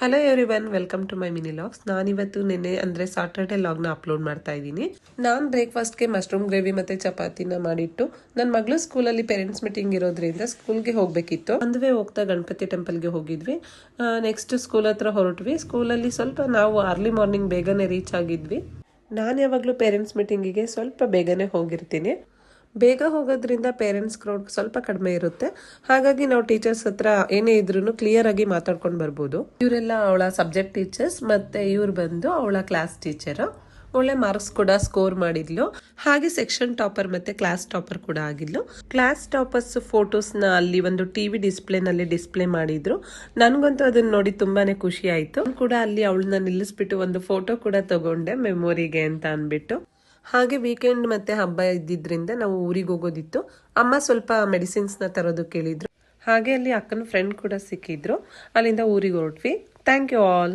Hello everyone, welcome to my mini logs. ನಾನಿವತ್ತು ನಿನ್ನೆ ಅಂದರೆ ಸಾಟರ್ಡೆ ಲಾಗ್ನ ಅಪ್ಲೋಡ್ ಮಾಡ್ತಾ ಇದ್ದೀನಿ. ನಾನು ಬ್ರೇಕ್ಫಾಸ್ಟ್ಗೆ ಮಶ್ರೂಮ್ ಗ್ರೇವಿ ಮತ್ತು ಚಪಾತಿನ ಮಾಡಿಟ್ಟು ನನ್ನ ಮಗಳು ಸ್ಕೂಲಲ್ಲಿ ಪೇರೆಂಟ್ಸ್ ಮೀಟಿಂಗ್ ಇರೋದ್ರಿಂದ ಸ್ಕೂಲ್ಗೆ ಹೋಗಬೇಕಿತ್ತು. ಅಂದುವೇ ಹೋಗ್ತಾ ಗಣಪತಿ ಟೆಂಪಲ್ಗೆ ಹೋಗಿದ್ವಿ. ನೆಕ್ಸ್ಟ್ ಸ್ಕೂಲ್ ಹತ್ರ ಹೊರಟ್ವಿ. ಸ್ಕೂಲಲ್ಲಿ ಸ್ವಲ್ಪ ನಾವು ಅರ್ಲಿ ಮಾರ್ನಿಂಗ್ ಬೇಗನೆ ರೀಚ್ ಆಗಿದ್ವಿ. ನಾನು ಯಾವಾಗಲೂ ಪೇರೆಂಟ್ಸ್ ಮೀಟಿಂಗಿಗೆ ಸ್ವಲ್ಪ ಬೇಗನೆ ಹೋಗಿರ್ತೀನಿ. ಬೇಗ ಹೋಗೋದ್ರಿಂದ ಪೇರೆಂಟ್ಸ್ ಕ್ರೌಡ್ ಸ್ವಲ್ಪ ಕಡಿಮೆ ಇರುತ್ತೆ. ಹಾಗಾಗಿ ನಾವು ಟೀಚರ್ಸ್ ಹತ್ರ ಏನೇ ಇದ್ರೂ ಕ್ಲಿಯರ್ ಆಗಿ ಮಾತಾಡ್ಕೊಂಡು ಬರ್ಬೋದು. ಇವರೆಲ್ಲ ಅವಳ ಸಬ್ಜೆಕ್ಟ್ ಟೀಚರ್ಸ್, ಮತ್ತೆ ಇವ್ರು ಬಂದು ಅವಳ ಕ್ಲಾಸ್ ಟೀಚರ್. ಒಳ್ಳೆ ಮಾರ್ಕ್ಸ್ ಕೂಡ ಸ್ಕೋರ್ ಮಾಡಿದ್ಲು. ಹಾಗೆ ಸೆಕ್ಷನ್ ಟಾಪರ್ ಮತ್ತೆ ಕ್ಲಾಸ್ ಟಾಪರ್ ಕೂಡ ಆಗಿದ್ಲು. ಕ್ಲಾಸ್ ಟಾಪರ್ಸ್ ಫೋಟೋಸ್ನ ಅಲ್ಲಿ ಒಂದು ಟಿವಿ ಡಿಸ್ಪ್ಲೇನಲ್ಲಿ ಡಿಸ್ಪ್ಲೇ ಮಾಡಿದ್ರು. ನನಗಂತೂ ಅದನ್ನ ನೋಡಿ ತುಂಬಾನೇ ಖುಷಿ ಆಯ್ತು. ಕೂಡ ಅಲ್ಲಿ ಅವಳನ್ನ ನಿಲ್ಲಿಸ್ಬಿಟ್ಟು ಒಂದು ಫೋಟೋ ಕೂಡ ತಗೊಂಡೆ ಮೆಮೊರಿಗೆ ಅಂತ ಅನ್ಬಿಟ್ಟು. ಹಾಗೆ ವೀಕೆಂಡ್ ಮತ್ತೆ ಹಬ್ಬ ಇದ್ದಿದ್ರಿಂದ ನಾವು ಊರಿಗೆ ಹೋಗೋದಿತ್ತು. ಅಮ್ಮ ಸ್ವಲ್ಪ ಮೆಡಿಸಿನ್ಸ್ನ ತರೋದು ಕೇಳಿದ್ರು. ಹಾಗೆ ಅಲ್ಲಿ ಅಕ್ಕನ ಫ್ರೆಂಡ್ ಕೂಡ ಸಿಕ್ಕಿದ್ರು. ಅಲ್ಲಿಂದ ಊರಿಗೆ ಹೊರಟ್ವಿ. Thank you all.